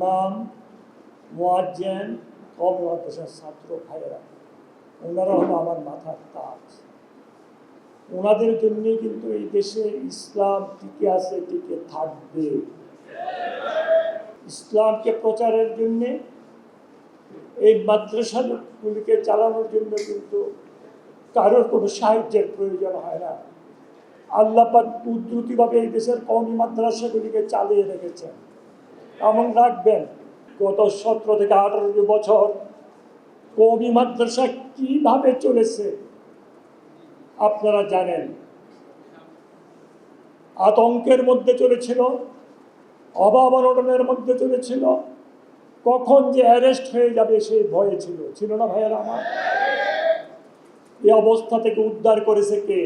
ইমাম, মুয়াজ্জিন, কওমি মাদ্রাসার ছাত্র ভাইয়েরা, ওনারা হলো আমার মাথার তাজ। ওনাদের জন্যই কিন্তু এই দেশে ইসলাম টিকে আছে, টিকে থাকবে। ইসলামকে প্রচারের জন্যে, এই মাদ্রাসাগুলিকে চালানোর জন্য কিন্তু কারোর কোনো সাহায্যের প্রয়োজন হয় না। আল্লাহ পাক কুদরতিভাবে এই দেশের কওমি মাদ্রাসাগুলিকে চালিয়ে রেখেছেন এবং রাখবেন। গত 17 থেকে 18 বছর কওমি মাদ্রাসা কিভাবে চলেছে আপনারা জানেন। আতঙ্কের মধ্যে চলেছিল, অভাব অনটনের মধ্যে চলেছিল, কখন যে অ্যারেস্ট হয়ে যাবে সেই ভয়ে ছিল না ভাইয়েরা আমার? এই অবস্থা থেকে উদ্ধার করেছে কে?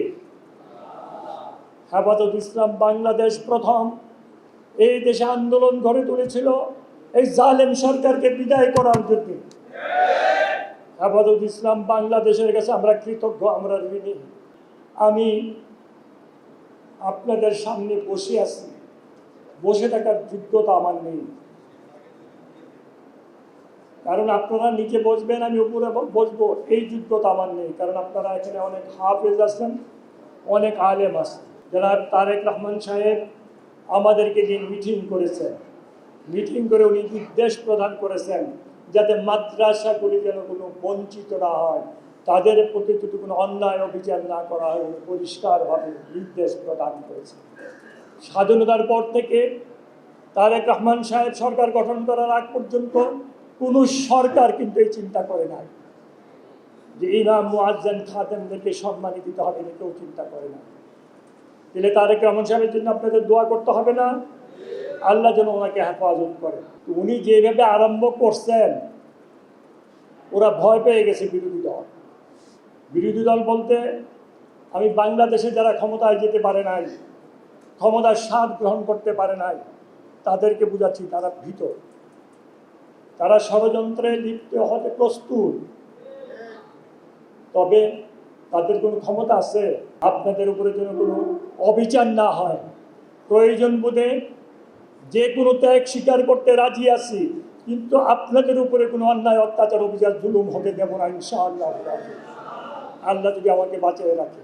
হেফাজত ইসলাম বাংলাদেশ প্রথম এই দেশে আন্দোলন গড়ে তুলেছিল এই জালেম সরকারকে বিদায় করার জন্য। হেফাজত ইসলাম বাংলাদেশের কাছে আমরা কৃতজ্ঞ, আমরা ঋণী। আমি আপনাদের সামনে বসে আছি, বসে থাকার যোগ্যতা আমার নেই, কারণ আপনারা নিচে বসবেন, আমি উপরে বসবো, এই যোগ্যতা আমার নেই। কারণ আপনারা এখানে অনেক হাফেজ আছেন, অনেক আলেম আছেন। যারা তারেক রহমান সাহেব আমাদেরকে নিয়ে মিটিং করেছেন, মিটিং করে উনি নির্দেশ প্রদান করেছেন যাতে মাদ্রাসাগুলি যেন কোনো বঞ্চিত না হয়, তাদের প্রতি যদি কোনো অন্যায় অভিযান না করা হয়, উনি পরিষ্কারভাবে নির্দেশ প্রদান করেছেন। স্বাধীনতার পর থেকে তারেক রহমান সাহেব সরকার গঠন করার আগ পর্যন্ত কোনো সরকার কিন্তু এই চিন্তা করে নাই যে ইমাম, মুয়াজ্জিন, খাদেমদেরকে সম্মানিত দিতে হবে, কেউ চিন্তা করে না। তাহলে তারেক রহমান সাহেবের জন্য আপনাদের দোয়া করতে হবে না? আল্লাহ যেন ওনাকে হেফাজত করে। উনি যেভাবে আরম্ভ করছেন, ওরা ভয় পেয়ে গেছে বিরোধী দল। বিরোধী দল বলতে আমি বাংলাদেশে যারা ক্ষমতায় যেতে পারে নাই, ক্ষমতার স্বাদ গ্রহণ করতে পারে নাই, তাদেরকে বুঝাচ্ছি তারা ভীত, তারা ষড়যন্ত্রে লিপ্ত হতে প্রস্তুত। তবে তাদের কোনো ক্ষমতা আছে? আপনাদের উপরে যেন কোনো অবিচার না হয়, প্রয়োজন বোধে যে কোনো ত্যাগ স্বীকার করতে রাজি আছি, কিন্তু আপনাদের উপরে কোনো অন্যায়, অত্যাচার, অবিচার, জুলুম হতে দেব না ইনশাআল্লাহ। আল্লাহ যদি আমাকে বাঁচিয়ে রাখে।